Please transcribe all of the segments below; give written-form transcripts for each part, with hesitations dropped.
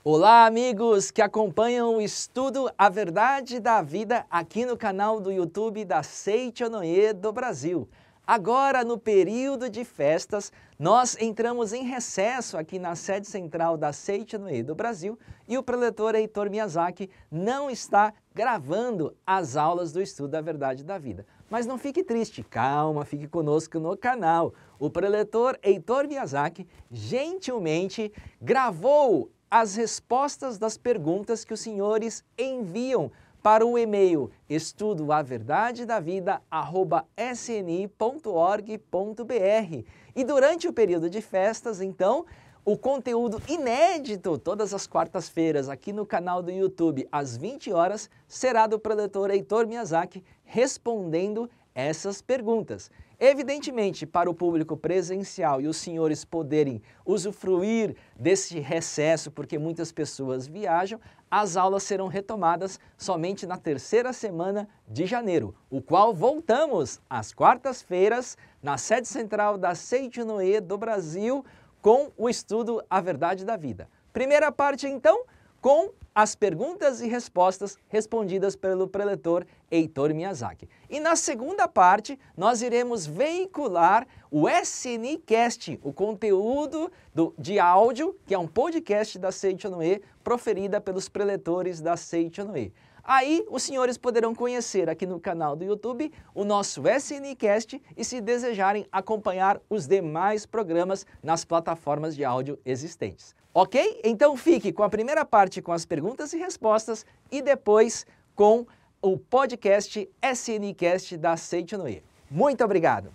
Olá, amigos que acompanham o estudo A Verdade da Vida aqui no canal do YouTube da Seichonoye do Brasil. Agora, no período de festas, nós entramos em recesso aqui na sede central da Seichonoye do Brasil e o preletor Heitor Miyazaki não está gravando as aulas do estudo A Verdade da Vida. Mas não fique triste, calma, fique conosco no canal. O preletor Heitor Miyazaki gentilmente gravou as respostas das perguntas que os senhores enviam para o e-mail estudoaverdadedavida@sni.org.br. E durante o período de festas, então, o conteúdo inédito, todas as quartas-feiras, aqui no canal do YouTube, às 20 horas, será do preletor Heitor Miyazaki respondendo essas perguntas. Evidentemente, para o público presencial e os senhores poderem usufruir desse recesso, porque muitas pessoas viajam, as aulas serão retomadas somente na terceira semana de janeiro, o qual voltamos às quartas-feiras na sede central da Seichonoye do Brasil com o estudo A Verdade da Vida. Primeira parte, então, com as perguntas e respostas respondidas pelo preletor Heitor Miyazaki. E na segunda parte, nós iremos veicular o SNcast, o conteúdo de áudio, que é um podcast da Seichonoye, proferida pelos preletores da Seichonoye. Aí, os senhores poderão conhecer aqui no canal do YouTube o nosso SNcast e, se desejarem, acompanhar os demais programas nas plataformas de áudio existentes. Ok? Então fique com a primeira parte com as perguntas e respostas e depois com o podcast SNcast da Seichonoye. Muito obrigado!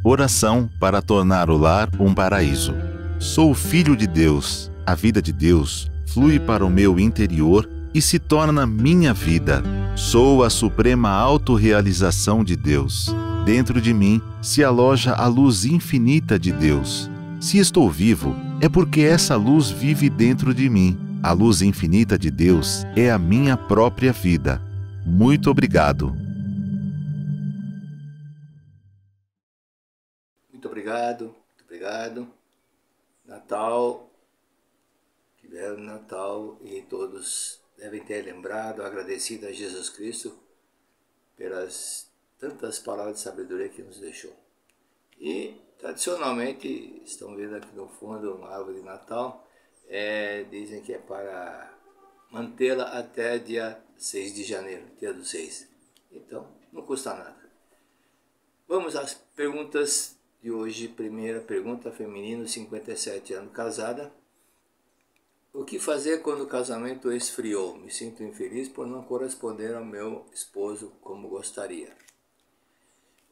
Oração para tornar o lar um paraíso. Sou filho de Deus. A vida de Deus flui para o meu interior e se torna minha vida. Sou a suprema autorrealização de Deus. Dentro de mim se aloja a luz infinita de Deus. Se estou vivo, é porque essa luz vive dentro de mim. A luz infinita de Deus é a minha própria vida. Muito obrigado. Muito obrigado, muito obrigado. Natal, tiveram Natal e todos devem ter lembrado, agradecido a Jesus Cristo pelas tantas palavras de sabedoria que nos deixou. E, tradicionalmente, estão vendo aqui no fundo uma árvore de Natal, dizem que é para mantê-la até dia 6 de janeiro, dia do 6. Então, não custa nada. Vamos às perguntas de hoje. Primeira pergunta, feminino, 57 anos, casada. O que fazer quando o casamento esfriou? Me sinto infeliz por não corresponder ao meu esposo como gostaria.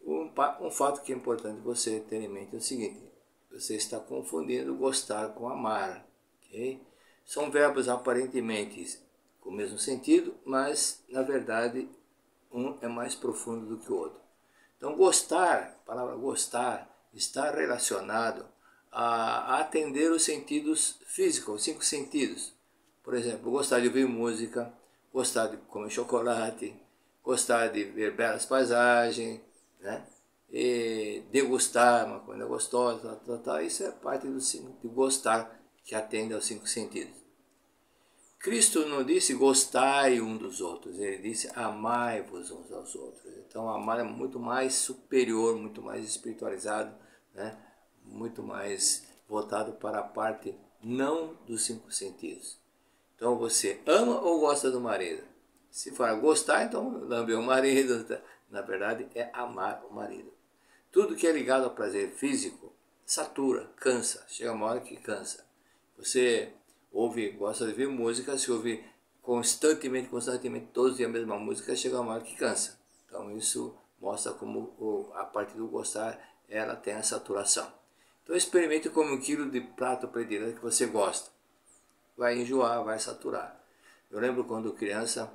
Um fato que é importante você ter em mente é o seguinte: você está confundindo gostar com amar. Okay? São verbos aparentemente com o mesmo sentido, mas na verdade um é mais profundo do que o outro. Então gostar, a palavra gostar, está relacionado a atender os sentidos físicos, os 5 sentidos. Por exemplo, gostar de ouvir música, gostar de comer chocolate, gostar de ver belas paisagens, né? E degustar uma coisa gostosa, isso é parte do gostar, que atende aos 5 sentidos. Cristo não disse gostai um dos outros, ele disse amai-vos uns aos outros. Então amar é muito mais superior, muito mais espiritualizado, né? Muito mais voltado para a parte não dos 5 sentidos. Então você ama ou gosta do marido? Se for gostar, então lamber o marido. Na verdade é amar o marido. Tudo que é ligado ao prazer físico satura, cansa, chega uma hora que cansa. Você gosta de ouvir música, se ouvir constantemente, todos os dias a mesma música, chega uma hora que cansa. Então isso mostra como a parte do gostar, ela tem a saturação. Então experimente como 1 quilo de prato predileto que você gosta. Vai enjoar, vai saturar. Eu lembro quando criança,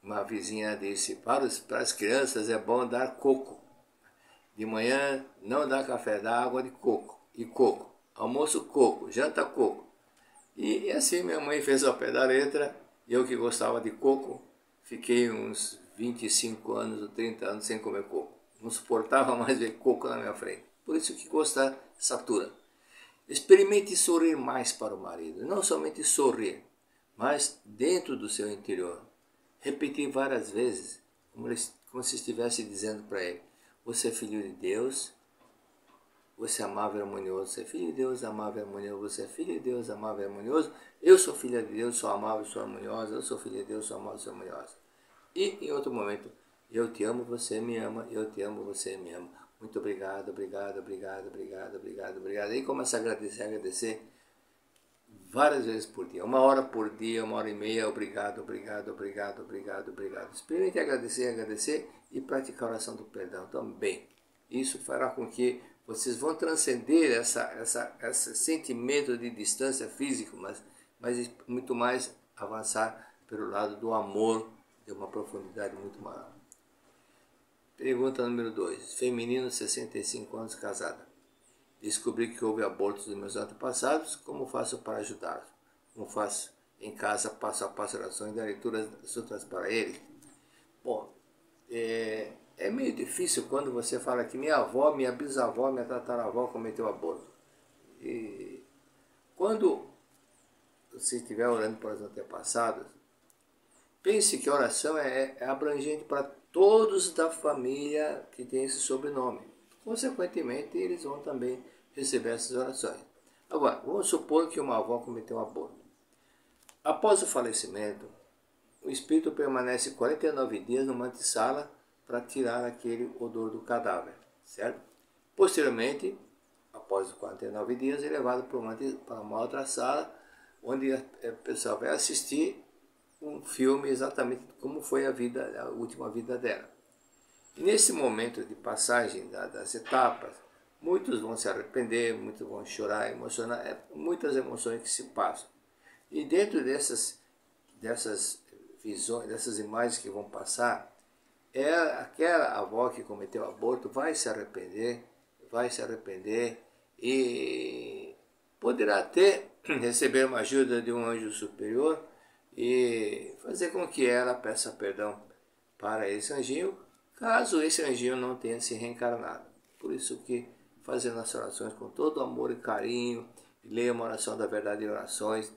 uma vizinha disse, para as crianças é bom dar coco. De manhã não dá café, dá água de coco. E coco. almoço coco, janta coco. E assim minha mãe fez ao pé da letra, eu que gostava de coco, fiquei uns 25 anos ou 30 anos sem comer coco. Não suportava mais ver coco na minha frente. Por isso que gostar satura. Experimente sorrir mais para o marido. Não somente sorrir, mas dentro do seu interior. Repetir várias vezes, como se estivesse dizendo para ele: você é filho de Deus, você é amável e harmonioso, você é filho de Deus, amável e harmonioso, você é filho de Deus, amável e harmonioso, eu sou filha de Deus, sou amável, sou harmoniosa, eu sou filho de Deus, sou amável, sou harmoniosa. E em outro momento, eu te amo, você me ama, eu te amo, você me ama. Muito obrigado, obrigado, obrigado, obrigado, obrigado, obrigado. E começa a agradecer várias vezes por dia, 1 hora por dia, 1h30, obrigado, obrigado, obrigado, obrigado, obrigado. Experimente agradecer e praticar a oração do perdão também. Isso fará com que vocês vão transcender esse sentimento de distância física, mas muito mais avançar pelo lado do amor, de uma profundidade muito maior. Pergunta número 2. Feminino, 65 anos, casada. Descobri que houve abortos dos meus antepassados. Como faço para ajudá-los? Como faço em casa, passo a passo, orações e leituras sutras para eles? Bom, é meio difícil quando você fala que minha avó, minha bisavó, minha tataravó cometeu aborto. E quando você estiver orando para os antepassados, pense que a oração é abrangente para todos da família que tem esse sobrenome. Consequentemente, eles vão também receber essas orações. Agora, vamos supor que uma avó cometeu um aborto. Após o falecimento, o espírito permanece 49 dias numa antessala para tirar aquele odor do cadáver, certo? Posteriormente, após os 49 dias, é levado para uma outra sala, onde a pessoa vai assistir um filme exatamente como foi a última vida dela. E nesse momento de passagem das etapas, muitos vão se arrepender, muitos vão chorar, emocionar, muitas emoções que se passam. E dentro dessas visões, dessas imagens que vão passar, aquela avó que cometeu aborto vai se arrepender e poderá até receber uma ajuda de um anjo superior e fazer com que ela peça perdão para esse anjinho, caso esse anjinho não tenha se reencarnado. Por isso que, fazendo as orações com todo amor e carinho, leia uma oração da verdade em orações,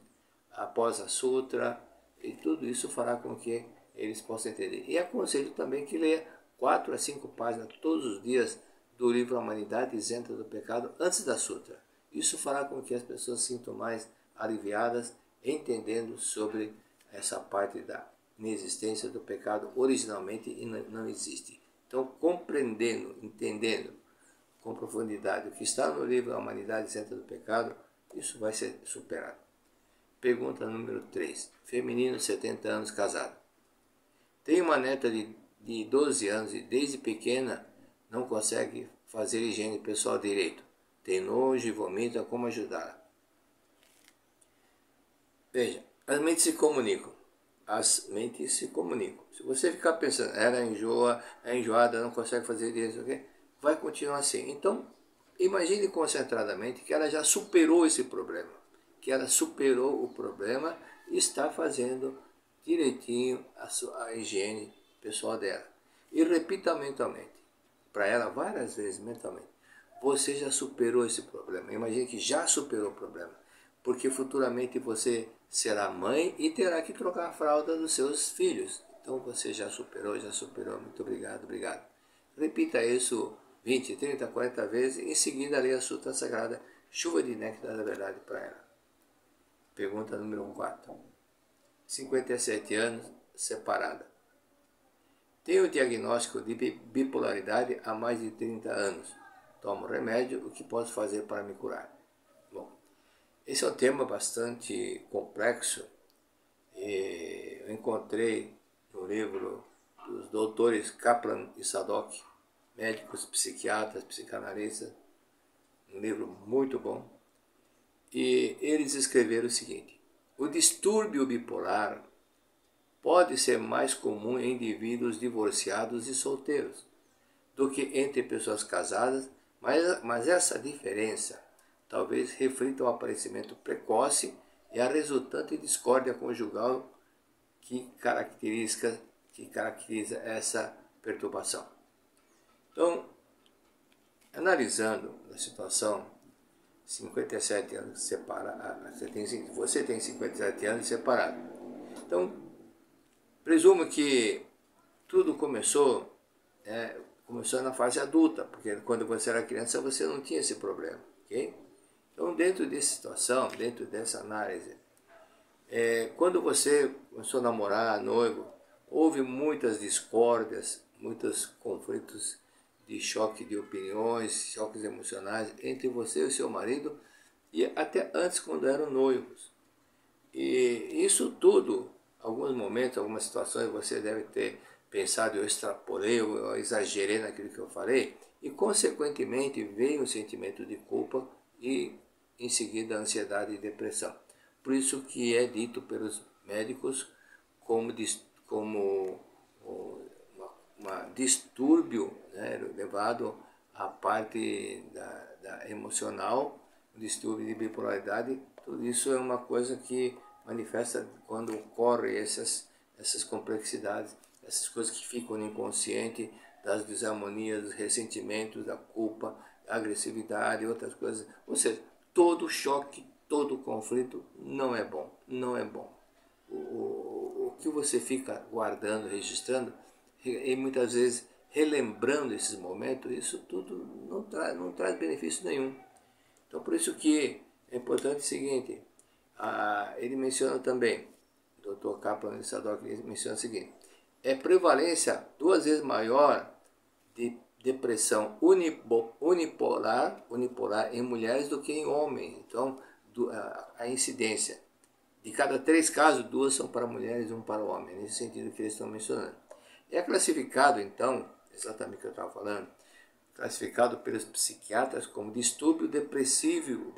após a sutra, e tudo isso fará com que eles possam entender. E aconselho também que leia 4 a 5 páginas todos os dias do livro A Humanidade Isenta do Pecado antes da sutra. Isso fará com que as pessoas se sintam mais aliviadas, entendendo sobre essa parte da inexistência do pecado originalmente e não existe. Então, compreendendo, entendendo com profundidade o que está no livro A Humanidade Isenta do Pecado, isso vai ser superado. Pergunta número 3. Feminino, 70 anos, casado. Tenho uma neta de 12 anos e desde pequena não consegue fazer higiene pessoal direito. Tem nojo e vomita. Como ajudá-la? Veja, as mentes se comunicam. As mentes se comunicam. Se você ficar pensando, ela é enjoada, não consegue fazer direito, okay? Vai continuar assim. Então, imagine concentradamente que ela já superou esse problema. Que ela superou o problema e está fazendo direitinho a higiene pessoal dela. E repita mentalmente, para ela várias vezes mentalmente, você já superou esse problema. Imagine que já superou o problema, porque futuramente você será mãe e terá que trocar a fralda dos seus filhos. Então você já superou, muito obrigado, obrigado. Repita isso 20, 30, 40 vezes e em seguida leia a Sutra Sagrada, Chuva de Néctar da Verdade para ela. Pergunta número 4. 57 anos, separada. Tenho o diagnóstico de bipolaridade há mais de 30 anos. Tomo remédio, o que posso fazer para me curar? Bom, esse é um tema bastante complexo. Eu encontrei no livro dos doutores Kaplan e Sadok, médicos, psiquiatras, psicanalistas, um livro muito bom. E eles escreveram o seguinte: o distúrbio bipolar pode ser mais comum em indivíduos divorciados e solteiros do que entre pessoas casadas, mas essa diferença talvez reflita o aparecimento precoce e a resultante discórdia conjugal que caracteriza essa perturbação. Então, analisando a situação, 57 anos separados, você tem 57 anos separado. Então, presumo que tudo começou na fase adulta, porque quando você era criança você não tinha esse problema, ok? Então, dentro dessa situação, dentro dessa análise, quando você começou a namorar, noivo, houve muitas discórdias, muitos conflitos de choque de opiniões, choques emocionais entre você e o seu marido, e até antes quando eram noivos. E isso tudo, alguns momentos, algumas situações você deve ter pensado, eu extrapolei, eu exagerei naquilo que eu falei, e consequentemente veio o sentimento de culpa e em seguida a ansiedade e depressão. Por isso que é dito pelos médicos como um distúrbio, né, levado à parte da emocional, um distúrbio de bipolaridade. Tudo isso é uma coisa que manifesta quando ocorrem essas complexidades, essas coisas que ficam no inconsciente, das desarmonias, dos ressentimentos, da culpa, da agressividade e outras coisas. Ou seja, todo choque, todo conflito não é bom, não é bom. O que você fica guardando, registrando, e muitas vezes relembrando esses momentos, isso tudo não traz benefício nenhum. Então, por isso que é importante o seguinte, ele menciona também, o Dr. Kaplan, ele menciona o seguinte, prevalência 2 vezes maior de depressão unipolar em mulheres do que em homens. Então, a incidência, de cada 3 casos, 2 são para mulheres e 1 para homens, nesse sentido que eles estão mencionando. É classificado, então, exatamente o que eu estava falando, classificado pelos psiquiatras como distúrbio depressivo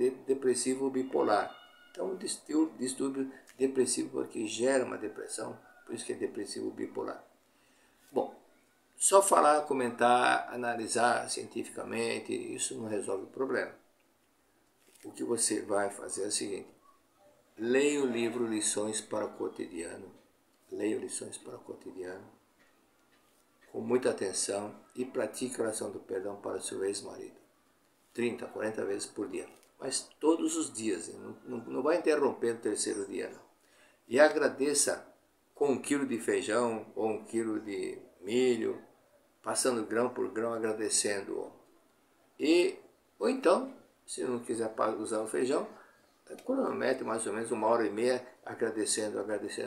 bipolar. Então, distúrbio depressivo porque gera uma depressão, por isso que é depressivo bipolar. Bom, só falar, comentar, analisar cientificamente, isso não resolve o problema. O que você vai fazer é o seguinte, leia o livro Lições para o Cotidiano, com muita atenção e pratique a oração do perdão para o seu ex-marido. 30, 40 vezes por dia. Mas todos os dias, não vai interromper no 3º dia, não. E agradeça com 1 quilo de feijão ou 1 quilo de milho, passando grão por grão, agradecendo-o. Ou então, se não quiser usar o feijão, cronometre mais ou menos 1h30 agradecendo,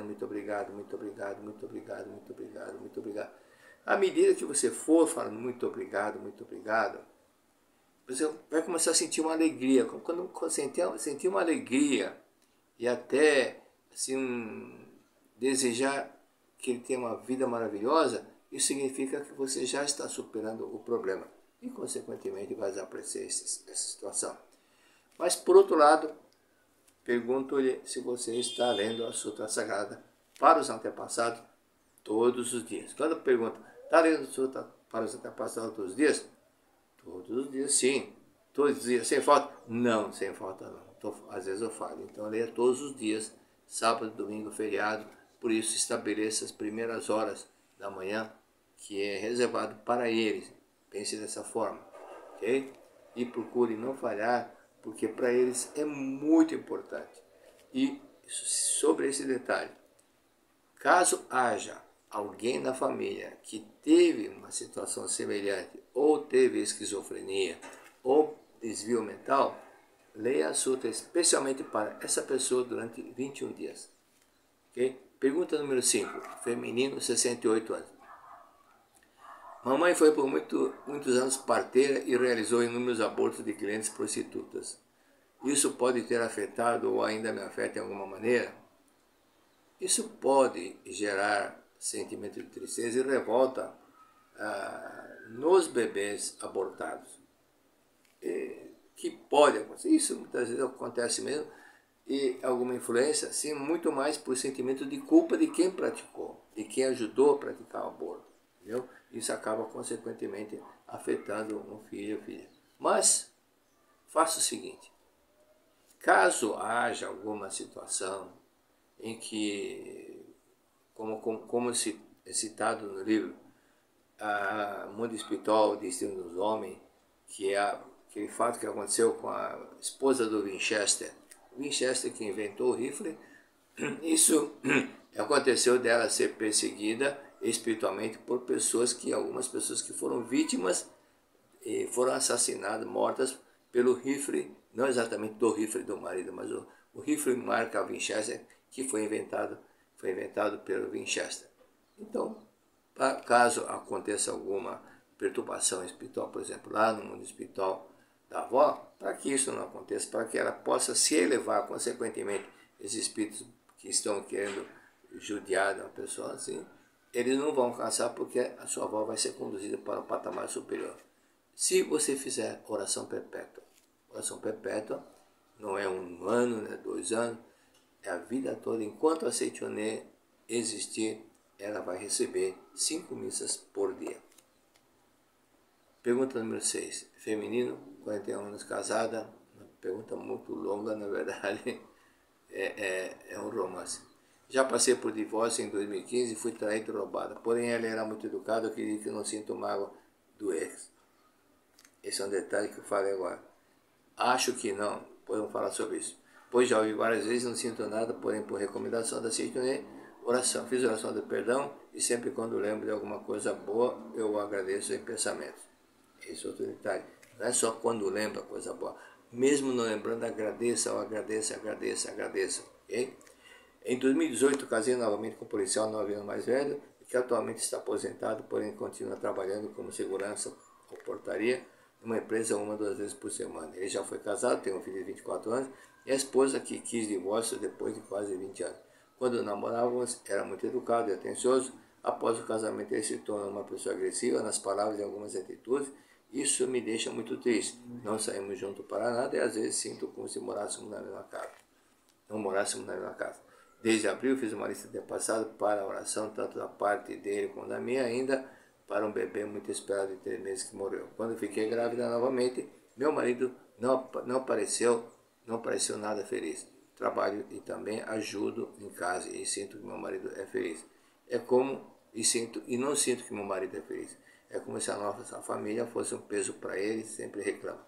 muito obrigado, muito obrigado, muito obrigado, muito obrigado, muito obrigado. À medida que você for falando muito obrigado, você vai começar a sentir uma alegria. Quando sentir uma alegria e até assim, desejar que ele tenha uma vida maravilhosa, isso significa que você já está superando o problema e, consequentemente, vai desaparecer essa situação. Mas, por outro lado, pergunto-lhe se você está lendo a Sutra Sagrada para os antepassados todos os dias. Quando eu pergunto, está lendo a Sutra para os antepassados todos os dias? Todos os dias, sim. Todos os dias, sem falta? Não, sem falta não. Às vezes eu falo. Então, leia todos os dias, sábado, domingo, feriado. Por isso, estabeleça as primeiras horas da manhã, que é reservado para eles. Pense dessa forma, ok? E procure não falhar, porque para eles é muito importante. E sobre esse detalhe, caso haja alguém na família que teve uma situação semelhante, ou teve esquizofrenia, ou desvio mental, leia a Sutra especialmente para essa pessoa durante 21 dias. Okay? Pergunta número 5, feminino, 68 anos. Mamãe foi por muitos anos parteira e realizou inúmeros abortos de clientes prostitutas. Isso pode ter afetado ou ainda me afeta de alguma maneira? Isso pode gerar sentimento de tristeza e revolta nos bebês abortados. Que pode acontecer, isso muitas vezes acontece mesmo, e alguma influência, sim, muito mais por sentimento de culpa de quem praticou, de quem ajudou a praticar o aborto, entendeu? Isso acaba consequentemente afetando um filho ou filha. Mas faça o seguinte, caso haja alguma situação em que, como é citado no livro, Mundo Espiritual, Destino dos Homens, que é aquele fato que aconteceu com a esposa do Winchester. Winchester que inventou o rifle, isso aconteceu dela ser perseguida espiritualmente por algumas pessoas que foram vítimas e foram assassinadas, mortas pelo rifle, não exatamente do rifle do marido, mas o rifle marca Winchester, que foi inventado pelo Winchester. Então, caso aconteça alguma perturbação espiritual, por exemplo, lá no mundo espiritual da avó, para que isso não aconteça, para que ela possa se elevar, consequentemente, esses espíritos que estão querendo judiar de uma pessoa assim, eles não vão alcançar, porque a sua avó vai ser conduzida para um patamar superior. Se você fizer oração perpétua não é 1 ano, não é 2 anos, é a vida toda. Enquanto a Seitonê existir, ela vai receber 5 missas por dia. Pergunta número 6. Feminino, 41 anos, casada. Uma pergunta muito longa, na verdade. É um romance. Já passei por divórcio em 2015 e fui traído e roubada. Porém, ela era muito educada, eu queria que eu não sinto mágoa do ex. Esse é um detalhe que eu falei agora. Acho que não. Podemos falar sobre isso. Pois já ouvi várias vezes, não sinto nada, porém, por recomendação da Seitonê, fiz oração de perdão e sempre quando lembro de alguma coisa boa, eu agradeço em pensamentos. Esse é outro detalhe. Não é só quando lembra coisa boa. Mesmo não lembrando, agradeça, ok? Em 2018, casei novamente com um policial 9 anos mais velho, que atualmente está aposentado, porém continua trabalhando como segurança ou portaria numa empresa 1 ou 2 vezes por semana. Ele já foi casado, tem um filho de 24 anos, e a esposa que quis divórcio depois de quase 20 anos. Quando namorávamos, era muito educado e atencioso. Após o casamento, ele se torna uma pessoa agressiva nas palavras e algumas atitudes. Isso me deixa muito triste. Não saímos juntos para nada e às vezes sinto como se morássemos na mesma casa. Não morássemos na mesma casa. Desde abril fiz uma lista de passado para a oração, tanto da parte dele como da minha, ainda para um bebê muito esperado de 3 meses que morreu. Quando fiquei grávida novamente, meu marido não apareceu nada feliz. Trabalho e também ajudo em casa e sinto que meu marido é feliz. Não sinto que meu marido é feliz. É como se a nossa família fosse um peso para ele, sempre reclama.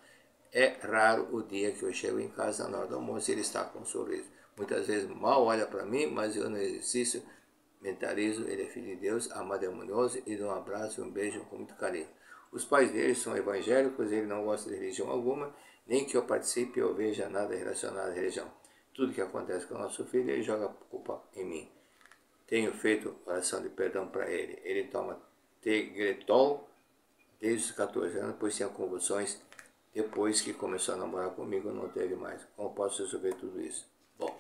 É raro o dia que eu chego em casa na hora do almoço e ele está com um sorriso. Muitas vezes mal olha para mim, mas eu no exercício mentalizo, ele é filho de Deus, amado e harmonioso, e dou um abraço e um beijo com muito carinho. Os pais dele são evangélicos, ele não gosta de religião alguma, nem que eu participe ou veja nada relacionado à religião. Tudo que acontece com o nosso filho, ele joga culpa em mim. Tenho feito oração de perdão para ele. Ele toma Tegretol desde os 14 anos, pois tinha convulsões. Depois que começou a namorar comigo, não teve mais. Como posso resolver tudo isso? Bom,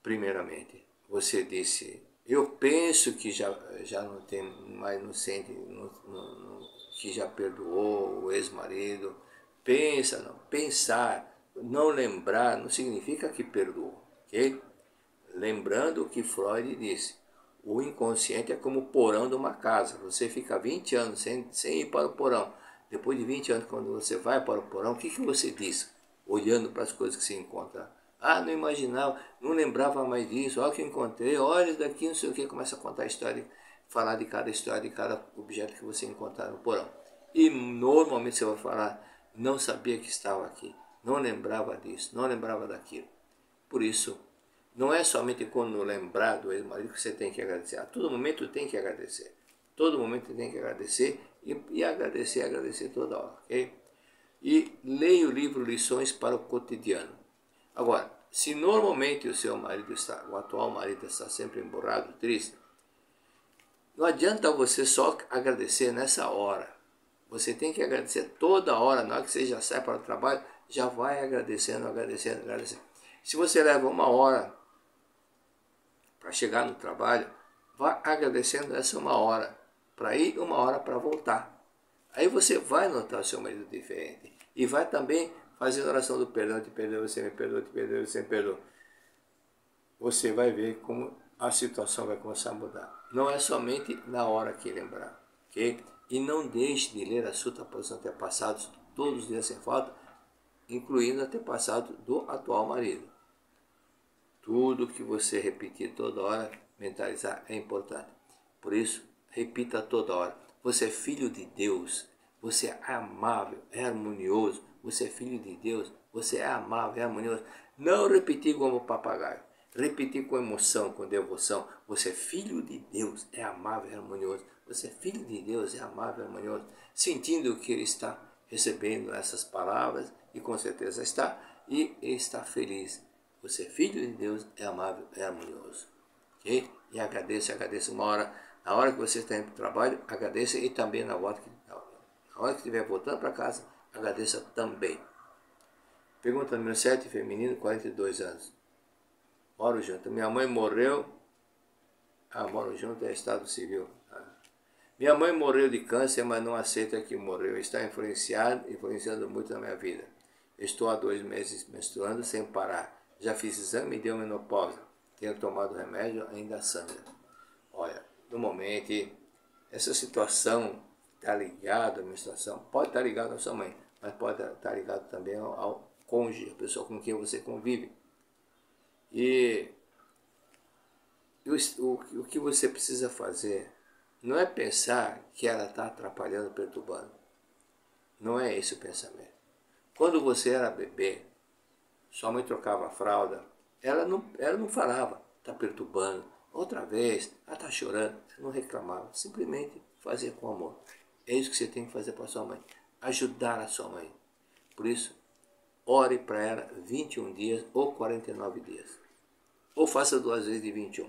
primeiramente, você disse, eu penso que já não tem mais, não sente, que já perdoou o ex-marido. Pensar, não lembrar, não significa que perdoou, ok? Lembrando o que Freud disse, o inconsciente é como o porão de uma casa. Você fica 20 anos sem ir para o porão. Depois de 20 anos, quando você vai para o porão, o que você diz? Olhando para as coisas que se encontra. Ah, não imaginava, não lembrava mais disso. Olha o que eu encontrei, olha isso daqui, não sei o que. Começa a contar a história, falar de cada história, de cada objeto que você encontrar no porão. E normalmente você vai falar, não sabia que estava aqui. Não lembrava disso, não lembrava daquilo. Por isso, não é somente quando lembrar do ex-marido que você tem que agradecer. A todo momento tem que agradecer. Todo momento tem que agradecer e agradecer toda hora, ok? E leia o livro Lições para o Cotidiano. Agora, se normalmente o atual marido está sempre emburrado, triste, não adianta você só agradecer nessa hora. Você tem que agradecer toda hora. Na hora que você já sai para o trabalho, já vai agradecendo. Se você leva 1 hora para chegar no trabalho, vá agradecendo essa 1 hora, para ir 1 hora para voltar. Aí você vai notar o seu marido diferente. E vai também fazendo oração do perdão, te perdoa, você me perdoa, te perdoa, você me perdoa. Você vai ver como a situação vai começar a mudar. Não é somente na hora que lembrar, ok? E não deixe de ler a Sutta para os antepassados todos os dias sem falta, incluindo antepassado do atual marido. Tudo que você repetir toda hora, mentalizar, é importante. Por isso, repita toda hora. Você é filho de Deus, você é amável, é harmonioso. Você é filho de Deus, você é amável, é harmonioso. Não repetir como papagaio. Repetir com emoção, com devoção. Você é filho de Deus, é amável, é harmonioso. Você é filho de Deus, é amável, é harmonioso. Sentindo que ele está recebendo essas palavras, e com certeza está, e está feliz. Você é filho de Deus, é amável, é harmonioso. Ok? E agradeça uma hora. Na hora que você está indo para o trabalho, agradeça, e também na hora que estiver voltando para casa, agradeça também. Pergunta número 7, feminino, 42 anos. Moro junto. Minha mãe morreu. Moro junto é estado civil. Minha mãe morreu de câncer, mas não aceita que morreu. Está influenciando muito na minha vida. Estou há 2 meses menstruando sem parar. Já fiz exame e deu menopausa. Tenho tomado remédio, ainda sangra. Olha, no momento, essa situação está ligada à menstruação. Pode estar ligada à sua mãe, mas pode estar ligado também ao cônjuge, a pessoa com quem você convive. E o que você precisa fazer não é pensar que ela está atrapalhando, perturbando. Não é esse o pensamento. Quando você era bebê, sua mãe trocava a fralda, ela não falava, está perturbando, outra vez, ela está chorando, você não reclamava, simplesmente fazia com amor. É isso que você tem que fazer para sua mãe, ajudar a sua mãe. Por isso, ore para ela 21 dias ou 49 dias. Ou faça 2 vezes de 21.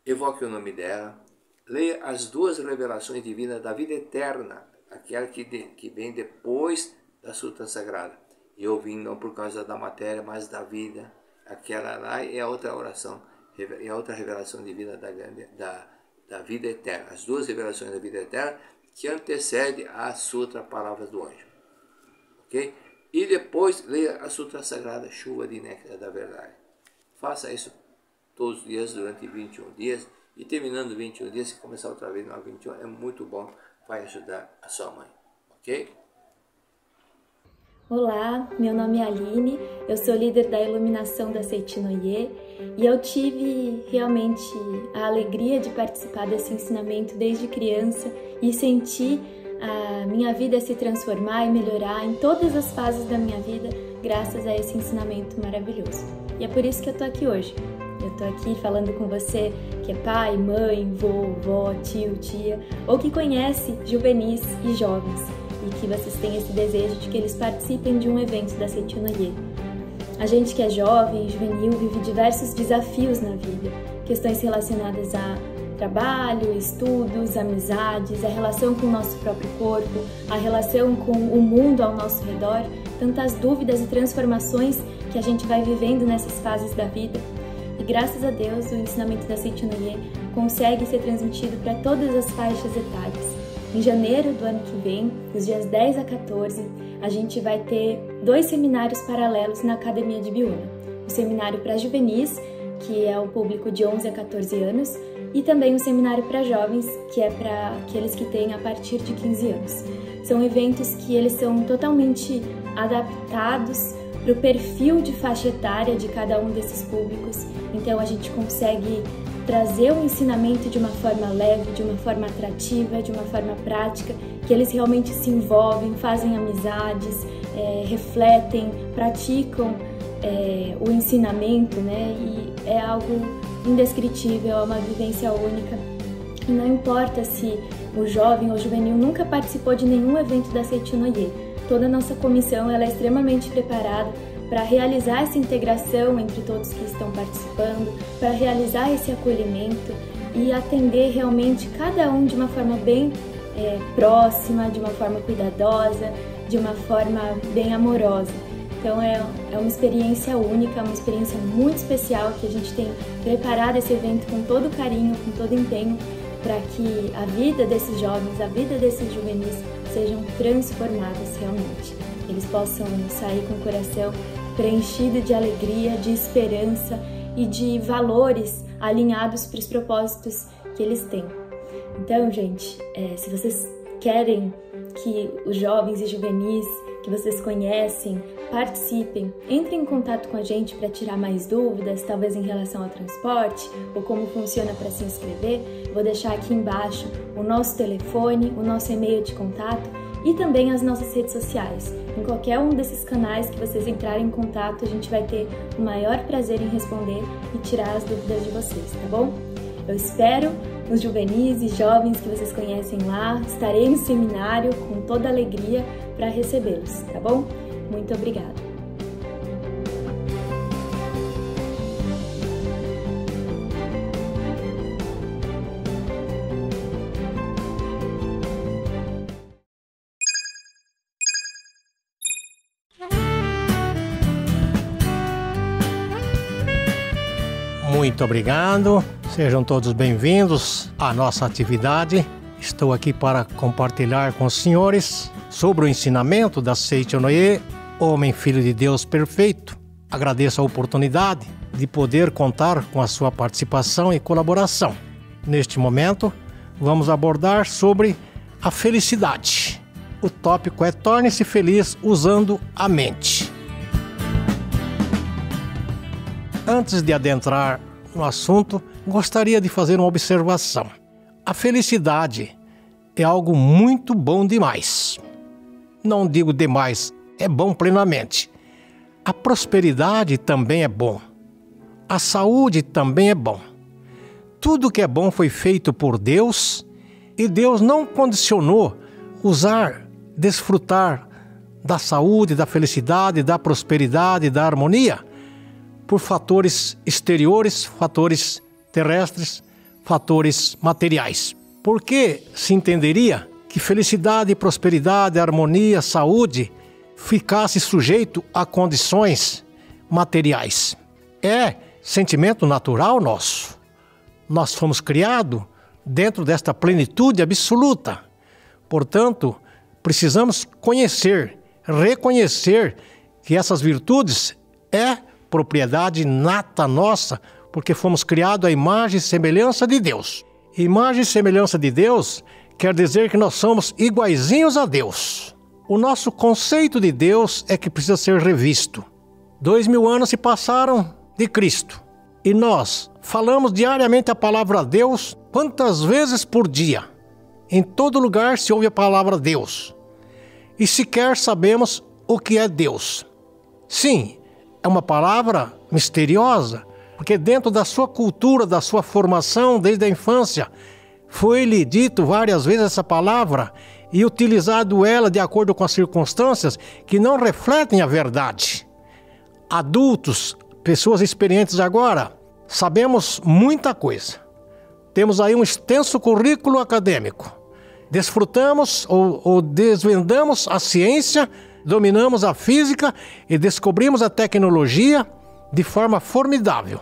Evoque o nome dela. Leia as 2 revelações divinas da vida eterna, aquela que vem depois da Sutra Sagrada. E eu vim não por causa da matéria, mas da vida. Aquela lá é a outra oração, é a outra revelação divina da vida eterna. As 2 revelações da vida eterna que antecede a Sutra Palavras do Anjo. Ok? E depois leia a Sutra Sagrada, Chuva de Néctar da Verdade. Faça isso todos os dias durante 21 dias. E terminando 21 dias, se começar outra vez no 21, é muito bom, vai ajudar a sua mãe. Ok? Olá, meu nome é Aline, eu sou líder da iluminação da Seitinoye e eu tive realmente a alegria de participar desse ensinamento desde criança e sentir a minha vida se transformar e melhorar em todas as fases da minha vida graças a esse ensinamento maravilhoso. E é por isso que eu tô aqui hoje. Eu tô aqui falando com você que é pai, mãe, vô, vó, tio, tia ou que conhece juvenis e jovens e que vocês têm esse desejo de que eles participem de um evento da Seitinoye. A gente que é jovem e juvenil vive diversos desafios na vida, questões relacionadas a trabalho, estudos, amizades, a relação com o nosso próprio corpo, a relação com o mundo ao nosso redor, tantas dúvidas e transformações que a gente vai vivendo nessas fases da vida. E graças a Deus o ensinamento da Seitinoye consegue ser transmitido para todas as faixas etárias. Em janeiro do ano que vem, dos dias 10 a 14, a gente vai ter 2 seminários paralelos na Academia de Biúna. O seminário para juvenis, que é o público de 11 a 14 anos, e também um seminário para jovens, que é para aqueles que têm a partir de 15 anos. São eventos que eles são totalmente adaptados para o perfil de faixa etária de cada um desses públicos, então a gente consegue trazer o ensinamento de uma forma leve, de uma forma atrativa, de uma forma prática, que eles realmente se envolvem, fazem amizades, refletem, praticam o ensinamento, né? E é algo indescritível, é uma vivência única. E não importa se o jovem ou juvenil nunca participou de nenhum evento da Seitinoye, toda a nossa comissão ela é extremamente preparada para realizar essa integração entre todos que estão participando, para realizar esse acolhimento e atender realmente cada um de uma forma bem próxima, de uma forma cuidadosa, de uma forma bem amorosa. Então é uma experiência única, uma experiência muito especial que a gente tem preparado esse evento com todo carinho, com todo empenho, para que a vida desses jovens, a vida desses juvenis sejam transformadas realmente. Eles possam sair com o coração preenchido de alegria, de esperança e de valores alinhados para os propósitos que eles têm. Então, gente, se vocês querem que os jovens e juvenis que vocês conhecem, participem, entrem em contato com a gente para tirar mais dúvidas, talvez em relação ao transporte ou como funciona para se inscrever. Vou deixar aqui embaixo o nosso telefone, o nosso e-mail de contato e também as nossas redes sociais. Em qualquer um desses canais que vocês entrarem em contato, a gente vai ter o maior prazer em responder e tirar as dúvidas de vocês, tá bom? Eu espero os juvenis e jovens que vocês conhecem lá. Estarei no seminário com toda alegria para recebê-los, tá bom? Muito obrigada! Muito obrigado, sejam todos bem-vindos à nossa atividade. Estou aqui para compartilhar com os senhores sobre o ensinamento da Seita Noé, homem filho de Deus perfeito. Agradeço a oportunidade de poder contar com a sua participação e colaboração. Neste momento, vamos abordar sobre a felicidade. O tópico é torne-se feliz usando a mente. Antes de adentrar no assunto, gostaria de fazer uma observação. A felicidade é algo muito bom demais. Não digo demais, é bom plenamente. A prosperidade também é bom. A saúde também é bom. Tudo que é bom foi feito por Deus e Deus não condicionou usar, desfrutar da saúde, da felicidade, da prosperidade, da harmonia por fatores exteriores, fatores terrestres, fatores materiais. Porque se entenderia que felicidade, prosperidade, harmonia, saúde ficasse sujeito a condições materiais. É sentimento natural nosso. Nós fomos criados dentro desta plenitude absoluta. Portanto, precisamos conhecer, reconhecer que essas virtudes é propriedade nata nossa, porque fomos criados à imagem e semelhança de Deus. Imagem e semelhança de Deus quer dizer que nós somos iguaizinhos a Deus. O nosso conceito de Deus é que precisa ser revisto. 2000 anos se passaram de Cristo e nós falamos diariamente a palavra Deus quantas vezes por dia? Em todo lugar se ouve a palavra Deus e sequer sabemos o que é Deus. Sim, é uma palavra misteriosa, porque dentro da sua cultura, da sua formação, desde a infância, foi-lhe dito várias vezes essa palavra e utilizado ela de acordo com as circunstâncias que não refletem a verdade. Adultos, pessoas experientes agora, sabemos muita coisa. Temos aí um extenso currículo acadêmico. Desfrutamos ou desvendamos a ciência, dominamos a física e descobrimos a tecnologia de forma formidável.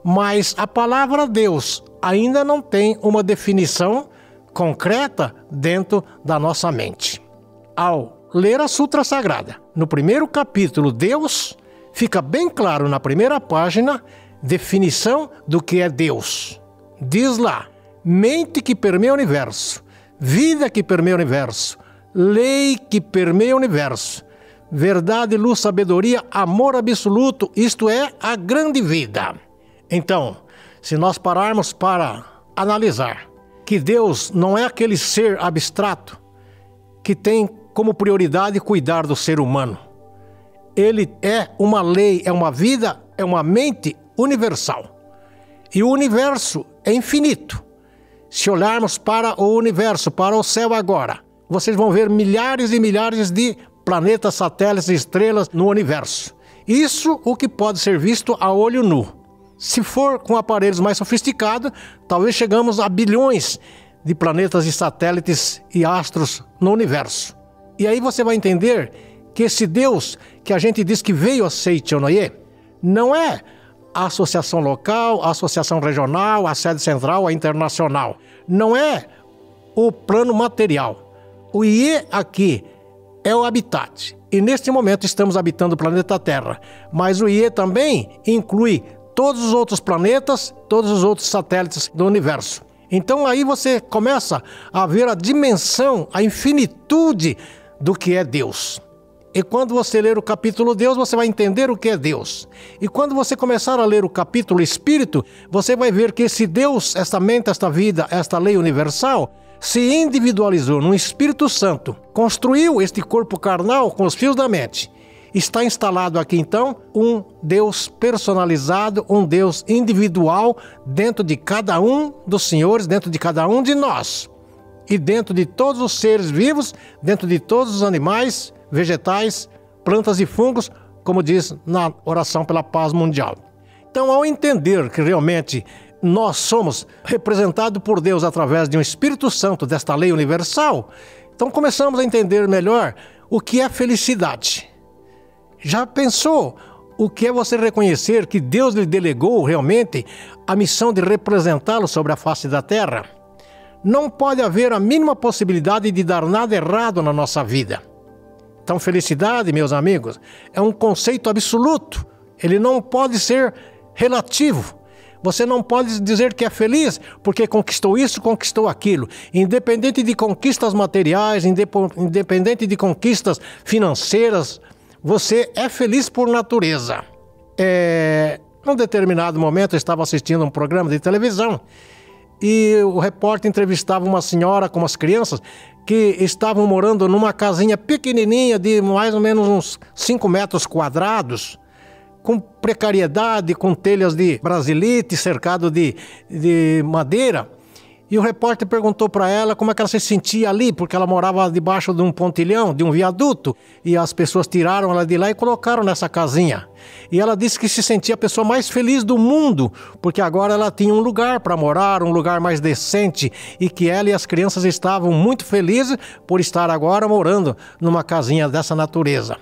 Mas a palavra Deus ainda não tem uma definição concreta dentro da nossa mente. Ao ler a Sutra Sagrada, no primeiro capítulo, Deus, fica bem claro na primeira página, definição do que é Deus. Diz lá, mente que permeia o universo, vida que permeia o universo, lei que permeia o universo, verdade, luz, sabedoria, amor absoluto, isto é a grande vida. Então, se nós pararmos para analisar que Deus não é aquele ser abstrato que tem como prioridade cuidar do ser humano. Ele é uma lei, é uma vida, é uma mente universal. E o universo é infinito. Se olharmos para o universo, para o céu agora, vocês vão ver milhares e milhares de planetas, satélites e estrelas no universo. Isso o que pode ser visto a olho nu. Se for com aparelhos mais sofisticados, talvez chegamos a bilhões de planetas e satélites e astros no universo. E aí você vai entender que esse Deus que a gente diz que veio a Seita Noé não é a associação local, a associação regional, a sede central, a internacional. Não é o plano material. O IE aqui é o habitat. E neste momento estamos habitando o planeta Terra. Mas o IE também inclui todos os outros planetas, todos os outros satélites do universo. Então aí você começa a ver a dimensão, a infinitude do que é Deus. E quando você ler o capítulo Deus, você vai entender o que é Deus. E quando você começar a ler o capítulo Espírito, você vai ver que esse Deus, esta mente, esta vida, esta lei universal, se individualizou num Espírito Santo, construiu este corpo carnal com os fios da mente. Está instalado aqui então um Deus personalizado, um Deus individual dentro de cada um dos senhores, dentro de cada um de nós. E dentro de todos os seres vivos, dentro de todos os animais, vegetais, plantas e fungos, como diz na oração pela paz mundial. Então, ao entender que realmente nós somos representados por Deus através de um Espírito Santo desta lei universal, então começamos a entender melhor o que é felicidade. Já pensou o que é você reconhecer que Deus lhe delegou realmente a missão de representá-lo sobre a face da terra? Não pode haver a mínima possibilidade de dar nada errado na nossa vida. Então, felicidade, meus amigos, é um conceito absoluto. Ele não pode ser relativo. Você não pode dizer que é feliz porque conquistou isso, conquistou aquilo. Independente de conquistas materiais, independente de conquistas financeiras, você é feliz por natureza. Num determinado momento eu estava assistindo um programa de televisão e o repórter entrevistava uma senhora com umas crianças que estavam morando numa casinha pequenininha de mais ou menos uns 5 metros quadrados, com precariedade, com telhas de brasilite, cercado de madeira. E o repórter perguntou para ela como é que ela se sentia ali, porque ela morava debaixo de um pontilhão, de um viaduto, e as pessoas tiraram ela de lá e colocaram nessa casinha. E ela disse que se sentia a pessoa mais feliz do mundo, porque agora ela tinha um lugar para morar, um lugar mais decente, e que ela e as crianças estavam muito felizes por estar agora morando numa casinha dessa natureza.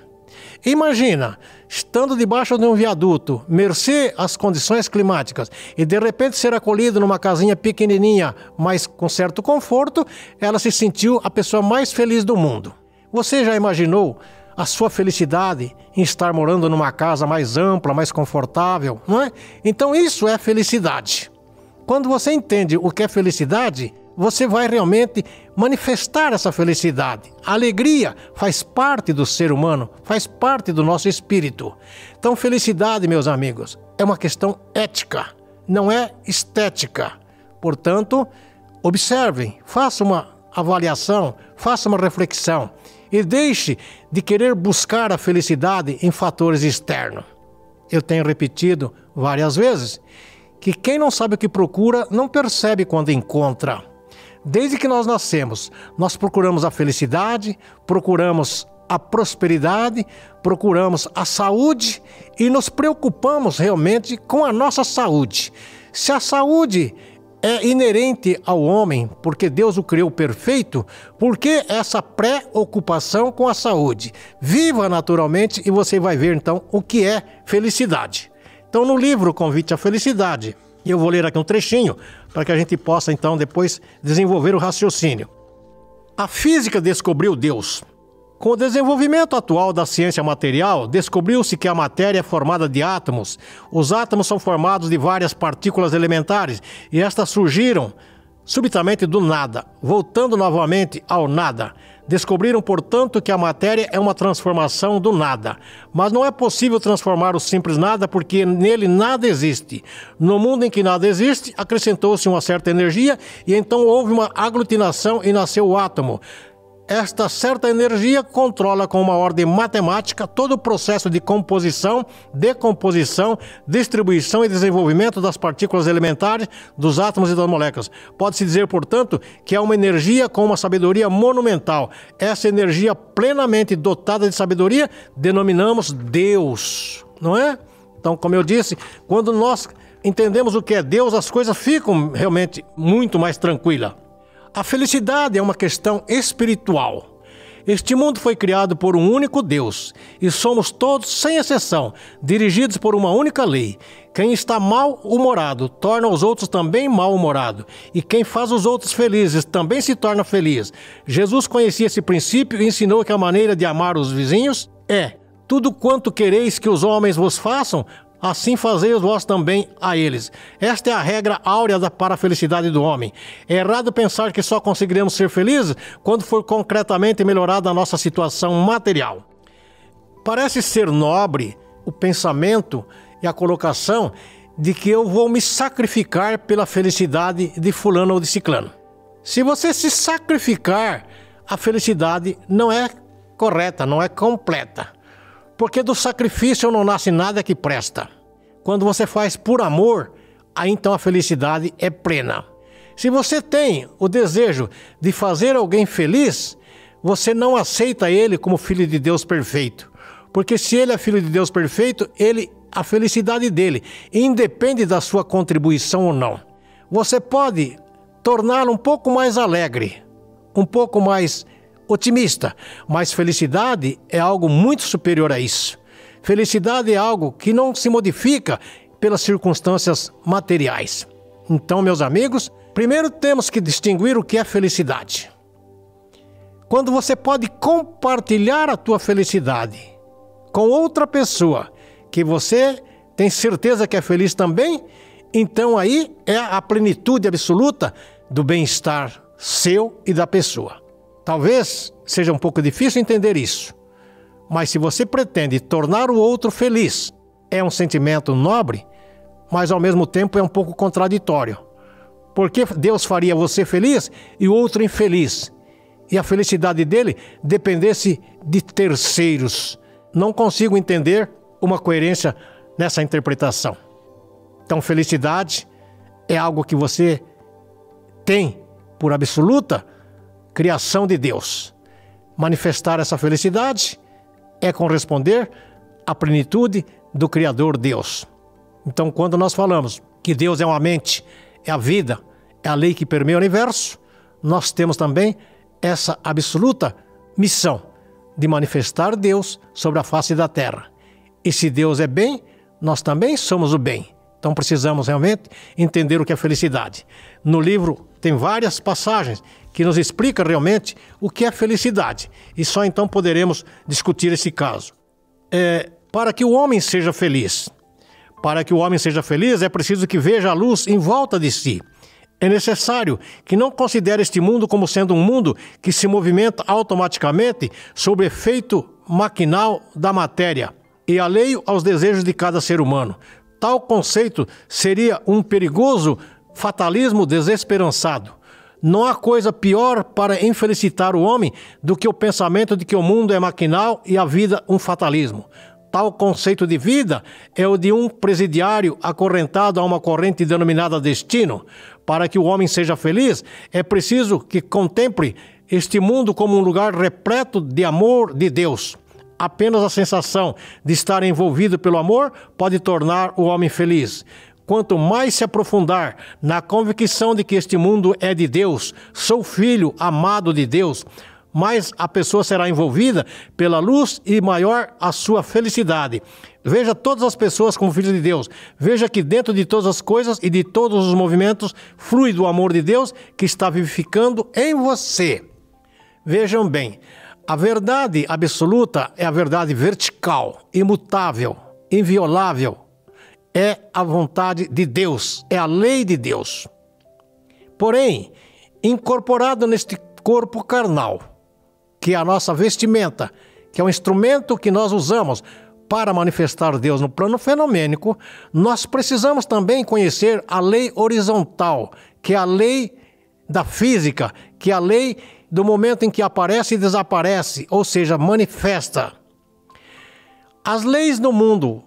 Imagina, estando debaixo de um viaduto, mercê às condições climáticas, e de repente ser acolhido numa casinha pequenininha, mas com certo conforto, ela se sentiu a pessoa mais feliz do mundo. Você já imaginou a sua felicidade em estar morando numa casa mais ampla, mais confortável, não é? Então isso é felicidade. Quando você entende o que é felicidade, você vai realmente manifestar essa felicidade. A alegria faz parte do ser humano, faz parte do nosso espírito. Então, felicidade, meus amigos, é uma questão ética, não é estética. Portanto, observem, faça uma avaliação, faça uma reflexão e deixe de querer buscar a felicidade em fatores externos. Eu tenho repetido várias vezes que quem não sabe o que procura não percebe quando encontra. Desde que nós nascemos, nós procuramos a felicidade, procuramos a prosperidade, procuramos a saúde e nos preocupamos realmente com a nossa saúde. Se a saúde é inerente ao homem, porque Deus o criou perfeito, por que essa preocupação com a saúde? Viva naturalmente e você vai ver então o que é felicidade. Então no livro Convite à Felicidade, eu vou ler aqui um trechinho para que a gente possa então depois desenvolver o raciocínio. A física descobriu Deus. Com o desenvolvimento atual da ciência material, descobriu-se que a matéria é formada de átomos. Os átomos são formados de várias partículas elementares e estas surgiram subitamente do nada, voltando novamente ao nada. Descobriram, portanto, que a matéria é uma transformação do nada. Mas não é possível transformar o simples nada porque nele nada existe. No mundo em que nada existe, acrescentou-se uma certa energia e então houve uma aglutinação e nasceu o átomo. Esta certa energia controla com uma ordem matemática todo o processo de composição, decomposição, distribuição e desenvolvimento das partículas elementares, dos átomos e das moléculas. Pode-se dizer, portanto, que é uma energia com uma sabedoria monumental. Essa energia plenamente dotada de sabedoria denominamos Deus, não é? Então, como eu disse, quando nós entendemos o que é Deus, as coisas ficam realmente muito mais tranquilas. A felicidade é uma questão espiritual. Este mundo foi criado por um único Deus e somos todos, sem exceção, dirigidos por uma única lei. Quem está mal-humorado torna os outros também mal-humorados e quem faz os outros felizes também se torna feliz. Jesus conhecia esse princípio e ensinou que a maneira de amar os vizinhos é: tudo quanto quereis que os homens vos façam, assim fazei-os vós também a eles. Esta é a regra áurea para a felicidade do homem. É errado pensar que só conseguiremos ser felizes quando for concretamente melhorada a nossa situação material. Parece ser nobre o pensamento e a colocação de que eu vou me sacrificar pela felicidade de fulano ou de ciclano. Se você se sacrificar, a felicidade não é correta, não é completa. Porque do sacrifício não nasce nada que presta. Quando você faz por amor, aí então a felicidade é plena. Se você tem o desejo de fazer alguém feliz, você não aceita ele como filho de Deus perfeito. Porque se ele é filho de Deus perfeito, a felicidade dele independe da sua contribuição ou não. Você pode torná-lo um pouco mais alegre, um pouco mais otimista, mas felicidade é algo muito superior a isso. Felicidade é algo que não se modifica pelas circunstâncias materiais. Então, meus amigos, primeiro temos que distinguir o que é felicidade. Quando você pode compartilhar a tua felicidade com outra pessoa, que você tem certeza que é feliz também, então aí é a plenitude absoluta do bem-estar seu e da pessoa. Talvez seja um pouco difícil entender isso, mas se você pretende tornar o outro feliz, é um sentimento nobre, mas ao mesmo tempo é um pouco contraditório. Porque Deus faria você feliz e o outro infeliz, e a felicidade dele dependesse de terceiros. Não consigo entender uma coerência nessa interpretação. Então, felicidade é algo que você tem por absoluta criação de Deus. Manifestar essa felicidade é corresponder à plenitude do Criador Deus. Então, quando nós falamos que Deus é uma mente, é a vida, é a lei que permeia o universo, nós temos também essa absoluta missão de manifestar Deus sobre a face da terra. E se Deus é bem, nós também somos o bem. Então precisamos realmente entender o que é felicidade. No livro tem várias passagens que nos explicam realmente o que é felicidade. E só então poderemos discutir esse caso. Para que o homem seja feliz. Para que o homem seja feliz é preciso que veja a luz em volta de si. É necessário que não considere este mundo como sendo um mundo que se movimenta automaticamente sob efeito maquinal da matéria e alheio aos desejos de cada ser humano. Tal conceito seria um perigoso fatalismo desesperançado. Não há coisa pior para infelicitar o homem do que o pensamento de que o mundo é maquinal e a vida um fatalismo. Tal conceito de vida é o de um presidiário acorrentado a uma corrente denominada destino. Para que o homem seja feliz, é preciso que contemple este mundo como um lugar repleto de amor de Deus. Apenas a sensação de estar envolvido pelo amor pode tornar o homem feliz. Quanto mais se aprofundar na convicção de que este mundo é de Deus, sou filho amado de Deus, mais a pessoa será envolvida pela luz e maior a sua felicidade. Veja todas as pessoas como filhos de Deus. Veja que dentro de todas as coisas e de todos os movimentos flui do amor de Deus que está vivificando em você. Vejam bem, a verdade absoluta é a verdade vertical, imutável, inviolável. É a vontade de Deus, é a lei de Deus. Porém, incorporado neste corpo carnal, que é a nossa vestimenta, que é um instrumento que nós usamos para manifestar Deus no plano fenomênico, nós precisamos também conhecer a lei horizontal, que é a lei da física, que é a lei do momento em que aparece e desaparece, ou seja, manifesta. As leis do mundo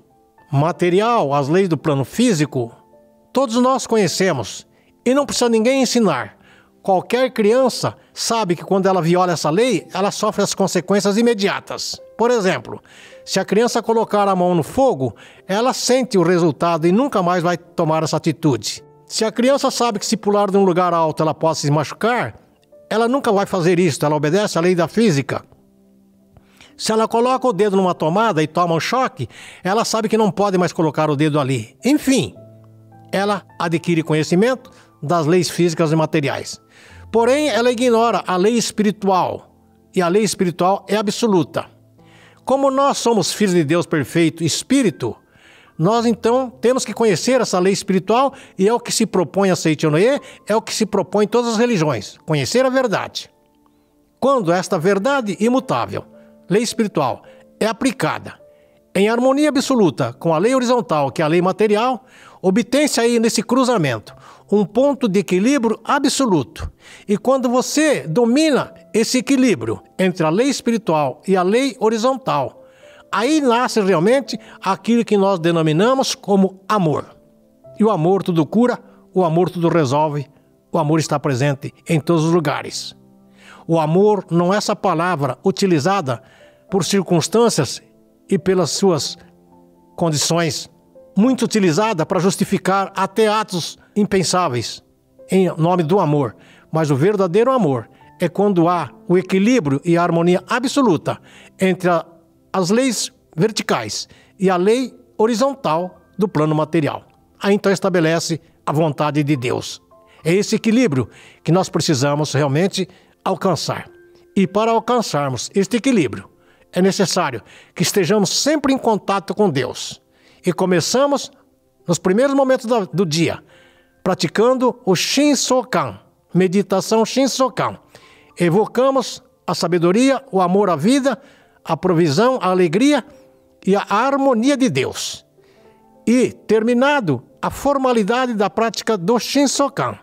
material, as leis do plano físico, todos nós conhecemos e não precisa ninguém ensinar. Qualquer criança sabe que quando ela viola essa lei, ela sofre as consequências imediatas. Por exemplo, se a criança colocar a mão no fogo, ela sente o resultado e nunca mais vai tomar essa atitude. Se a criança sabe que se pular de um lugar alto ela pode se machucar, ela nunca vai fazer isso, ela obedece à lei da física. Se ela coloca o dedo numa tomada e toma um choque, ela sabe que não pode mais colocar o dedo ali. Enfim, ela adquire conhecimento das leis físicas e materiais. Porém, ela ignora a lei espiritual, e a lei espiritual é absoluta. Como nós somos filhos de Deus perfeito, espírito, nós então temos que conhecer essa lei espiritual, e é o que se propõe a Seitinoye, é o que se propõe em todas as religiões, conhecer a verdade. Quando esta verdade imutável, lei espiritual, é aplicada em harmonia absoluta com a lei horizontal, que é a lei material, obtém-se aí nesse cruzamento um ponto de equilíbrio absoluto. E quando você domina esse equilíbrio entre a lei espiritual e a lei horizontal, aí nasce realmente aquilo que nós denominamos como amor. E o amor tudo cura, o amor tudo resolve, o amor está presente em todos os lugares. O amor não é essa palavra utilizada por circunstâncias e pelas suas condições, muito utilizada para justificar até atos impensáveis em nome do amor. Mas o verdadeiro amor é quando há o equilíbrio e a harmonia absoluta entre as leis verticais e a lei horizontal do plano material. Aí então estabelece a vontade de Deus. É esse equilíbrio que nós precisamos realmente alcançar. E para alcançarmos este equilíbrio, é necessário que estejamos sempre em contato com Deus. E começamos nos primeiros momentos do dia, praticando o Shinsokan, meditação Shinsokan. Evocamos a sabedoria, o amor à vida, a provisão, a alegria e a harmonia de Deus. E, terminado a formalidade da prática do Shinsokan,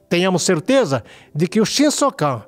tenhamos certeza de que o Shinsokan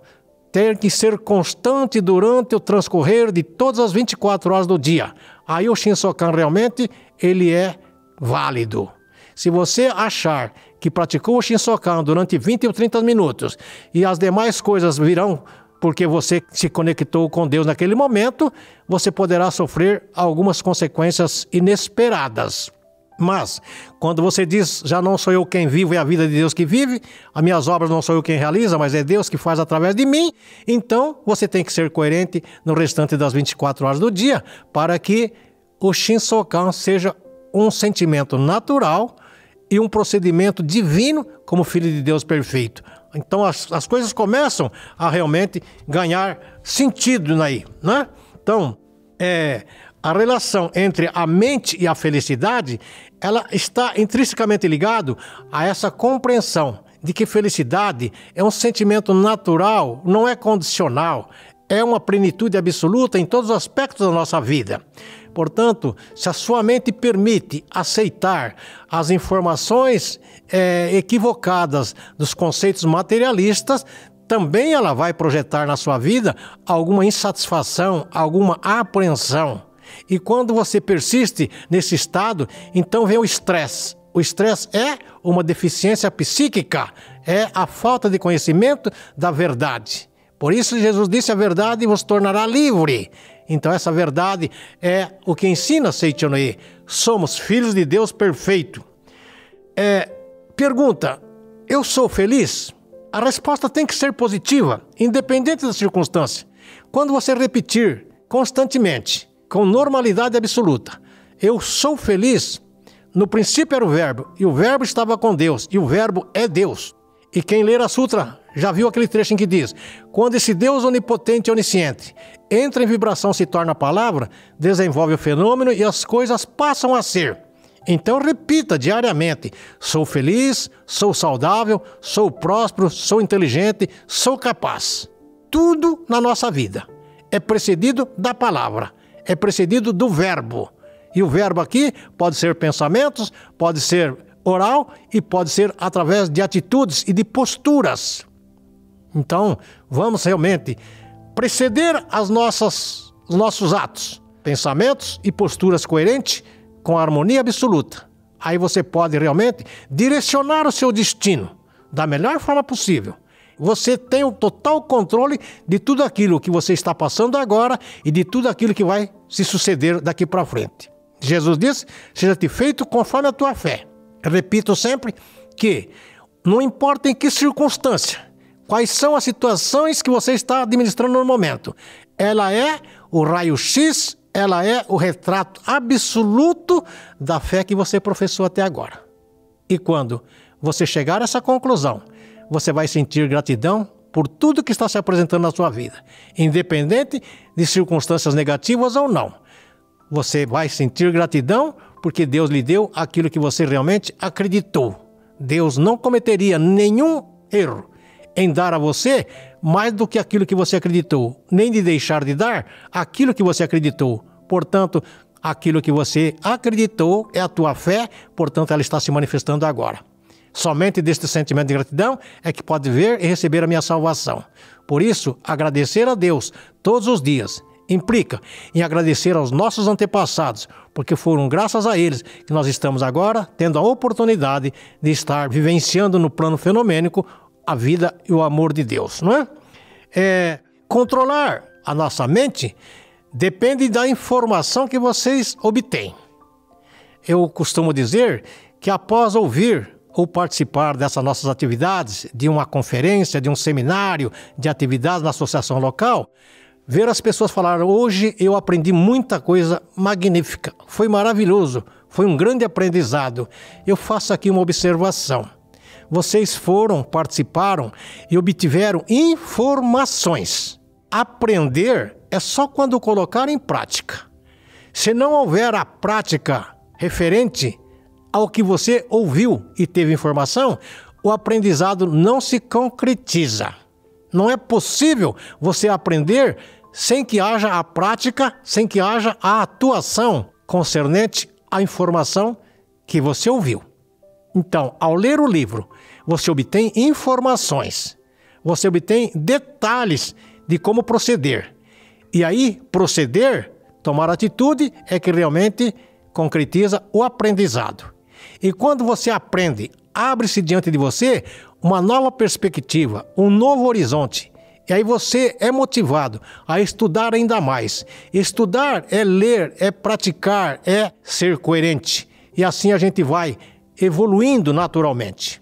tem que ser constante durante o transcorrer de todas as 24 horas do dia. Aí o Shinsokan realmente ele é válido. Se você achar que praticou o Shinsokan durante 20 ou 30 minutos e as demais coisas virão porque você se conectou com Deus naquele momento, você poderá sofrer algumas consequências inesperadas. Mas, quando você diz, já não sou eu quem vivo, é a vida de Deus que vive, as minhas obras não sou eu quem realiza, mas é Deus que faz através de mim, então você tem que ser coerente no restante das 24 horas do dia, para que o Shinsokan seja um sentimento natural e um procedimento divino como filho de Deus perfeito. Então as coisas começam a realmente ganhar sentido aí, né? Então, a relação entre a mente e a felicidade, ela está intrinsecamente ligada a essa compreensão de que felicidade é um sentimento natural, não é condicional, é uma plenitude absoluta em todos os aspectos da nossa vida. Portanto, se a sua mente permite aceitar as informações equivocadas dos conceitos materialistas, também ela vai projetar na sua vida alguma insatisfação, alguma apreensão. E quando você persiste nesse estado, então vem o estresse. O estresse é uma deficiência psíquica, é a falta de conhecimento da verdade. Por isso Jesus disse, a verdade vos tornará livre. Então essa verdade é o que ensina Seichonoye. Somos filhos de Deus perfeito. Pergunta, eu sou feliz? A resposta tem que ser positiva, independente da circunstância. Quando você repetir constantemente, com normalidade absoluta, eu sou feliz, no princípio era o verbo, e o verbo estava com Deus, e o verbo é Deus. E quem ler a Sutra já viu aquele trecho em que diz, quando esse Deus onipotente e onisciente entra em vibração, se torna a palavra, desenvolve o fenômeno e as coisas passam a ser. Então repita diariamente, sou feliz, sou saudável, sou próspero, sou inteligente, sou capaz. Tudo na nossa vida é precedido da palavra, é precedido do verbo. E o verbo aqui pode ser pensamentos, pode ser oral e pode ser através de atitudes e de posturas. Então, vamos realmente preceder os nossos atos, pensamentos e posturas coerentes com a harmonia absoluta. Aí você pode realmente direcionar o seu destino da melhor forma possível. Você tem o total controle de tudo aquilo que você está passando agora e de tudo aquilo que vai se suceder daqui para frente. Jesus disse, seja-te feito conforme a tua fé. Repito sempre que não importa em que circunstância, quais são as situações que você está administrando no momento, ela é o raio-x, ela é o retrato absoluto da fé que você professou até agora. E quando você chegar a essa conclusão, você vai sentir gratidão por tudo que está se apresentando na sua vida, independente de circunstâncias negativas ou não. Você vai sentir gratidão porque Deus lhe deu aquilo que você realmente acreditou. Deus não cometeria nenhum erro em dar a você mais do que aquilo que você acreditou, nem de deixar de dar aquilo que você acreditou, Portanto, aquilo que você acreditou é a tua fé, portanto, ela está se manifestando agora. Somente deste sentimento de gratidão é que pode ver e receber a minha salvação. Por isso, agradecer a Deus todos os dias implica em agradecer aos nossos antepassados, porque foram graças a eles que nós estamos agora tendo a oportunidade de estar vivenciando no plano fenomênico a vida e o amor de Deus, não é? Controlar a nossa mente depende da informação que vocês obtêm. Eu costumo dizer que após ouvir ou participar dessas nossas atividades, de uma conferência, de um seminário, de atividades na associação local, ver as pessoas falar, hoje eu aprendi muita coisa magnífica, foi maravilhoso, foi um grande aprendizado. Eu faço aqui uma observação. Vocês foram, participaram e obtiveram informações. Aprender é só quando colocar em prática. Se não houver a prática referente ao que você ouviu e teve informação, o aprendizado não se concretiza. Não é possível você aprender sem que haja a prática, sem que haja a atuação concernente à informação que você ouviu. Então, ao ler o livro, você obtém informações, você obtém detalhes de como proceder. E aí, proceder, tomar atitude, é que realmente concretiza o aprendizado. E quando você aprende, abre-se diante de você uma nova perspectiva, um novo horizonte. E aí você é motivado a estudar ainda mais. Estudar é ler, é praticar, é ser coerente. E assim a gente vai evoluindo naturalmente.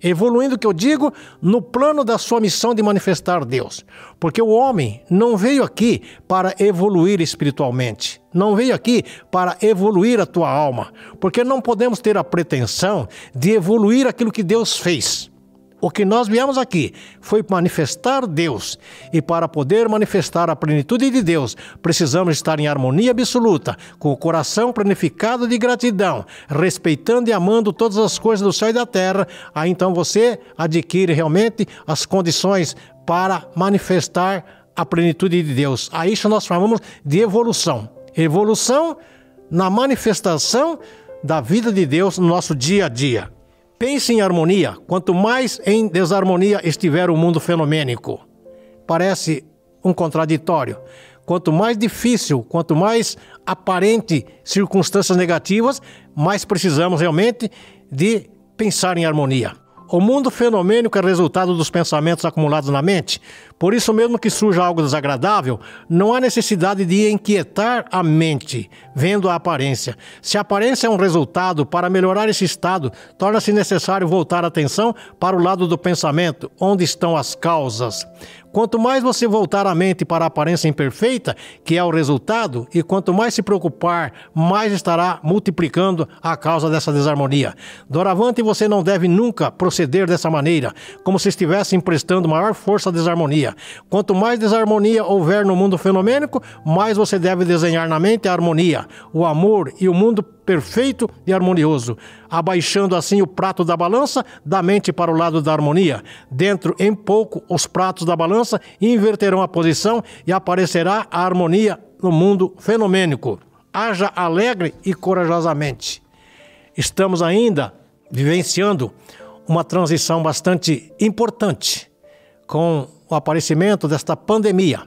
Evoluindo, que eu digo, no plano da sua missão de manifestar Deus. Porque o homem não veio aqui para evoluir espiritualmente. Não veio aqui para evoluir a tua alma. Porque não podemos ter a pretensão de evoluir aquilo que Deus fez. O que nós viemos aqui foi manifestar Deus. E para poder manifestar a plenitude de Deus, precisamos estar em harmonia absoluta, com o coração planificado de gratidão, respeitando e amando todas as coisas do céu e da terra. Aí então você adquire realmente as condições para manifestar a plenitude de Deus. A isso nós chamamos de evolução. Evolução na manifestação da vida de Deus no nosso dia a dia. Pense em harmonia, quanto mais em desarmonia estiver o mundo fenomênico. Parece um contraditório. Quanto mais difícil, quanto mais aparente circunstâncias negativas, mais precisamos realmente de pensar em harmonia. O mundo fenomênico é resultado dos pensamentos acumulados na mente. Por isso mesmo que surja algo desagradável, não há necessidade de inquietar a mente, vendo a aparência. Se a aparência é um resultado, para melhorar esse estado, torna-se necessário voltar a atenção para o lado do pensamento, onde estão as causas. Quanto mais você voltar a mente para a aparência imperfeita, que é o resultado, e quanto mais se preocupar, mais estará multiplicando a causa dessa desarmonia. Doravante, você não deve nunca proceder dessa maneira, como se estivesse emprestando maior força à desarmonia. Quanto mais desarmonia houver no mundo fenomênico, mais você deve desenhar na mente a harmonia, o amor e o mundo perfeito e harmonioso, abaixando assim o prato da balança da mente para o lado da harmonia. Dentro, em pouco, os pratos da balança inverterão a posição e aparecerá a harmonia no mundo fenomênico. Haja alegre e corajosamente. Estamos ainda vivenciando uma transição bastante importante com o aparecimento desta pandemia.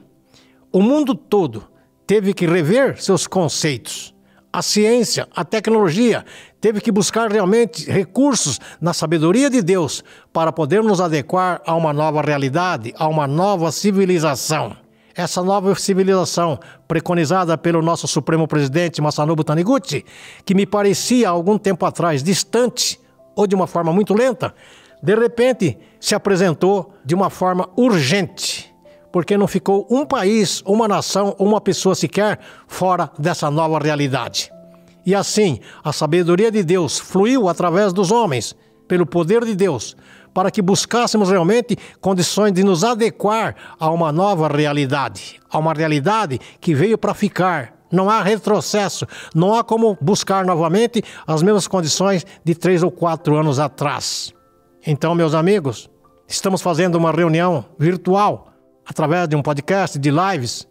O mundo todo teve que rever seus conceitos. A ciência, a tecnologia, teve que buscar realmente recursos na sabedoria de Deus para podermos nos adequar a uma nova realidade, a uma nova civilização. Essa nova civilização, preconizada pelo nosso Supremo Presidente Masanobu Taniguchi, que me parecia há algum tempo atrás distante ou de uma forma muito lenta, de repente se apresentou de uma forma urgente. Porque não ficou um país, uma nação, uma pessoa sequer fora dessa nova realidade. E assim, a sabedoria de Deus fluiu através dos homens, pelo poder de Deus, para que buscássemos realmente condições de nos adequar a uma nova realidade, a uma realidade que veio para ficar. Não há retrocesso, não há como buscar novamente as mesmas condições de 3 ou 4 anos atrás. Então, meus amigos, estamos fazendo uma reunião virtual, através de um podcast, de lives,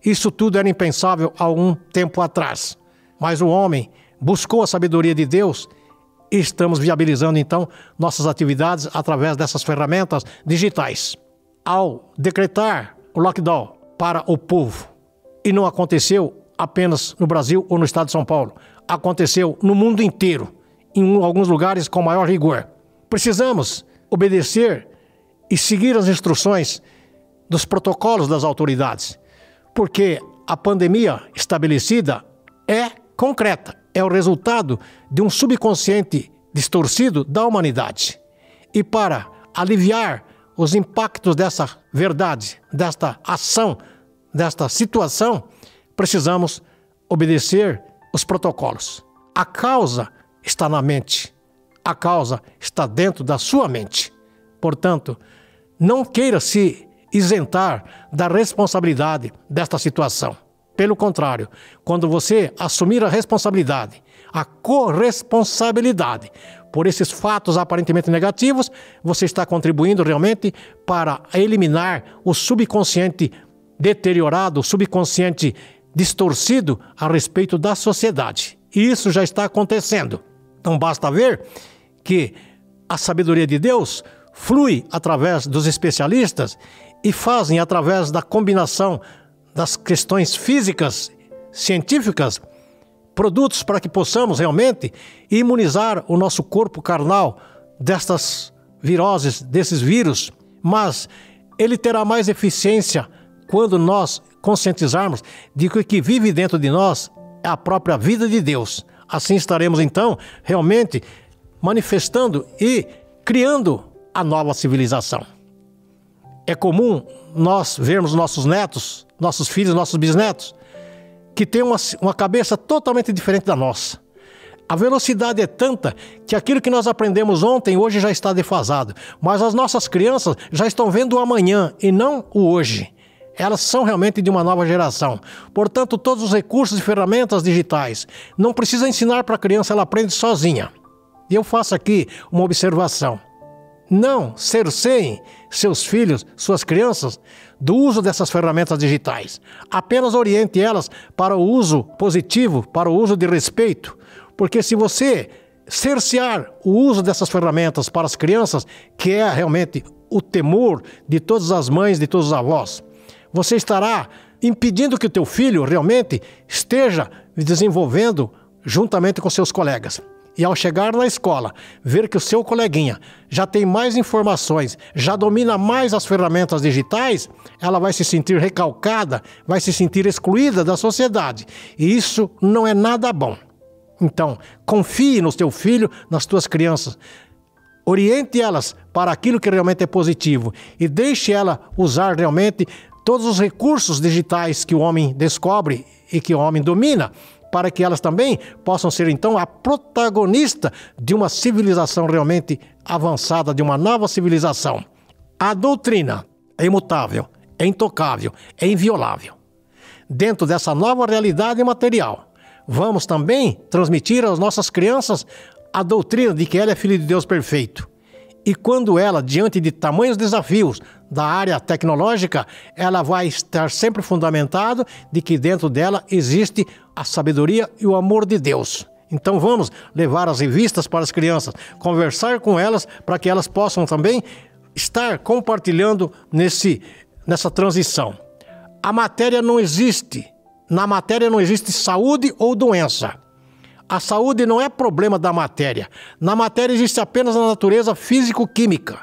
Isso tudo era impensável há um tempo atrás. Mas o homem buscou a sabedoria de Deus e estamos viabilizando então nossas atividades através dessas ferramentas digitais. Ao decretar o lockdown para o povo, e não aconteceu apenas no Brasil ou no estado de São Paulo, aconteceu no mundo inteiro, em alguns lugares com maior rigor. Precisamos obedecer e seguir as instruções dos protocolos das autoridades, porque a pandemia estabelecida é concreta, é o resultado de um subconsciente distorcido da humanidade. E para aliviar os impactos dessa verdade, desta ação, desta situação, precisamos obedecer os protocolos. A causa está na mente, a causa está dentro da sua mente. Portanto, não queira se isentar da responsabilidade desta situação. Pelo contrário, quando você assumir a responsabilidade, a corresponsabilidade por esses fatos aparentemente negativos, você está contribuindo realmente para eliminar o subconsciente deteriorado, o subconsciente distorcido a respeito da sociedade. E isso já está acontecendo. Então basta ver que a sabedoria de Deus flui através dos especialistas e fazem através da combinação das questões físicas, científicas, produtos para que possamos realmente imunizar o nosso corpo carnal destas viroses, desses vírus. Mas ele terá mais eficiência quando nós conscientizarmos de que o que vive dentro de nós é a própria vida de Deus. Assim estaremos então realmente manifestando e criando a nova civilização. É comum nós vermos nossos netos, nossos filhos, nossos bisnetos, que têm uma cabeça totalmente diferente da nossa. A velocidade é tanta que aquilo que nós aprendemos ontem, hoje já está defasado. Mas as nossas crianças já estão vendo o amanhã e não o hoje. Elas são realmente de uma nova geração. Portanto, todos os recursos e ferramentas digitais. Não precisa ensinar para a criança, ela aprende sozinha. E eu faço aqui uma observação. Não cerceiem seus filhos, suas crianças, do uso dessas ferramentas digitais. Apenas oriente elas para o uso positivo, para o uso de respeito. Porque se você cercear o uso dessas ferramentas para as crianças, que é realmente o temor de todas as mães, de todos os avós, você estará impedindo que o teu filho realmente esteja desenvolvendo juntamente com seus colegas. E ao chegar na escola, ver que o seu coleguinha já tem mais informações, já domina mais as ferramentas digitais, ela vai se sentir recalcada, vai se sentir excluída da sociedade. E isso não é nada bom. Então, confie no teu filho, nas tuas crianças. Oriente elas para aquilo que realmente é positivo e deixe ela usar realmente todos os recursos digitais que o homem descobre e que o homem domina, para que elas também possam ser, então, a protagonista de uma civilização realmente avançada, de uma nova civilização. A doutrina é imutável, é intocável, é inviolável. Dentro dessa nova realidade material, vamos também transmitir às nossas crianças a doutrina de que ela é filha de Deus perfeito. E quando ela, diante de tamanhos desafios da área tecnológica, ela vai estar sempre fundamentado de que dentro dela existe a sabedoria e o amor de Deus. Então vamos levar as revistas para as crianças, conversar com elas para que elas possam também estar compartilhando nessa transição. A matéria não existe. Na matéria não existe saúde ou doença. A saúde não é problema da matéria. Na matéria existe apenas a natureza físico-química.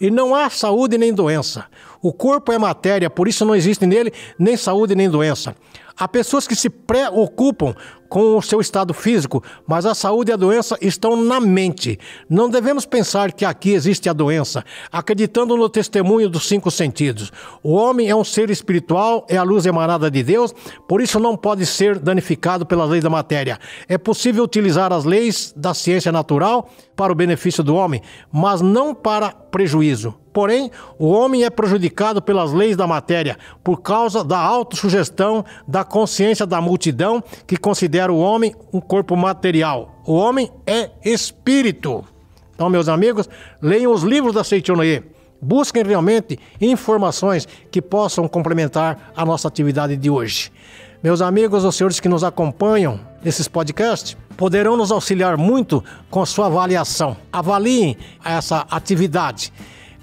E não há saúde nem doença. O corpo é matéria, por isso não existe nele nem saúde nem doença. Há pessoas que se preocupam com o seu estado físico, mas a saúde e a doença estão na mente. Não devemos pensar que aqui existe a doença, acreditando no testemunho dos 5 sentidos. O homem é um ser espiritual, é a luz emanada de Deus, por isso não pode ser danificado pelas leis da matéria. É possível utilizar as leis da ciência natural para o benefício do homem, mas não para prejuízo. Porém, o homem é prejudicado pelas leis da matéria por causa da autossugestão, da consciência da multidão que considera o homem um corpo material. O homem é espírito. Então, meus amigos, leiam os livros da Seitonê. Busquem realmente informações que possam complementar a nossa atividade de hoje. Meus amigos, os senhores que nos acompanham nesses podcasts, poderão nos auxiliar muito com a sua avaliação. Avaliem essa atividade.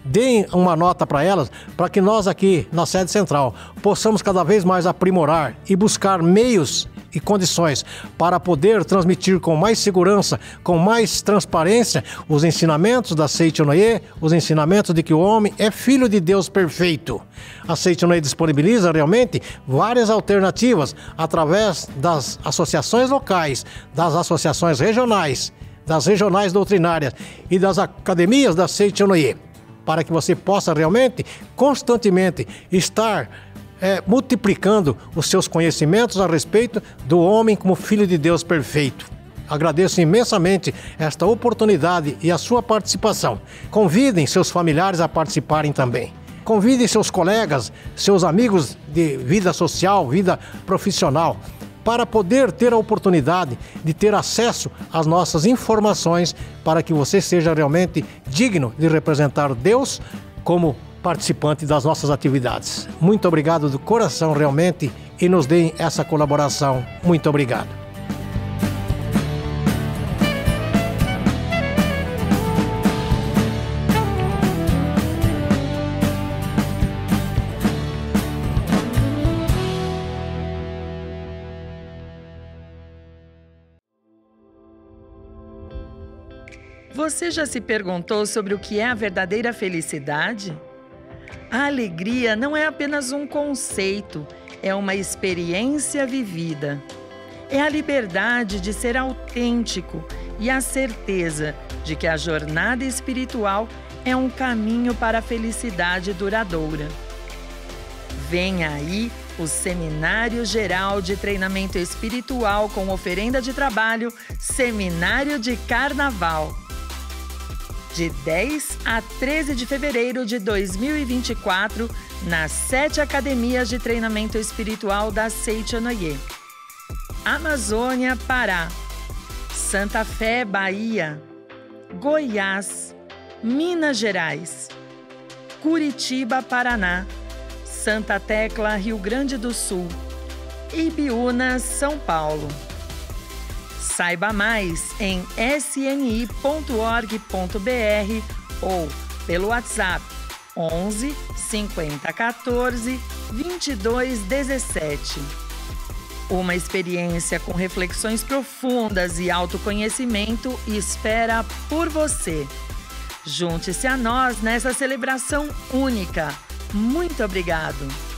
Deem uma nota para elas, para que nós aqui na sede central possamos cada vez mais aprimorar e buscar meios e condições para poder transmitir com mais segurança, com mais transparência, os ensinamentos da Seitonê, os ensinamentos de que o homem é filho de Deus perfeito. A Seitonê disponibiliza realmente várias alternativas através das associações locais, das associações regionais, das regionais doutrinárias e das academias da Seitonê, para que você possa realmente, constantemente, estar multiplicando os seus conhecimentos a respeito do homem como filho de Deus perfeito. Agradeço imensamente esta oportunidade e a sua participação. Convidem seus familiares a participarem também. Convidem seus colegas, seus amigos de vida social, vida profissional, para poder ter a oportunidade de ter acesso às nossas informações, para que você seja realmente digno de representar Deus como participante das nossas atividades. Muito obrigado do coração realmente e nos deem essa colaboração. Muito obrigado. Você já se perguntou sobre o que é a verdadeira felicidade? A alegria não é apenas um conceito, é uma experiência vivida. É a liberdade de ser autêntico e a certeza de que a jornada espiritual é um caminho para a felicidade duradoura. Vem aí o Seminário Geral de Treinamento Espiritual com oferenda de trabalho, Seminário de Carnaval. De 10 a 13 de fevereiro de 2024, nas 7 academias de treinamento espiritual da Seitonê. Amazônia, Pará, Santa Fé, Bahia, Goiás, Minas Gerais, Curitiba, Paraná, Santa Tecla, Rio Grande do Sul, Ibiúna, São Paulo. Saiba mais em sni.org.br ou pelo WhatsApp 11 50 14 22 17. Uma experiência com reflexões profundas e autoconhecimento espera por você. Junte-se a nós nessa celebração única. Muito obrigado!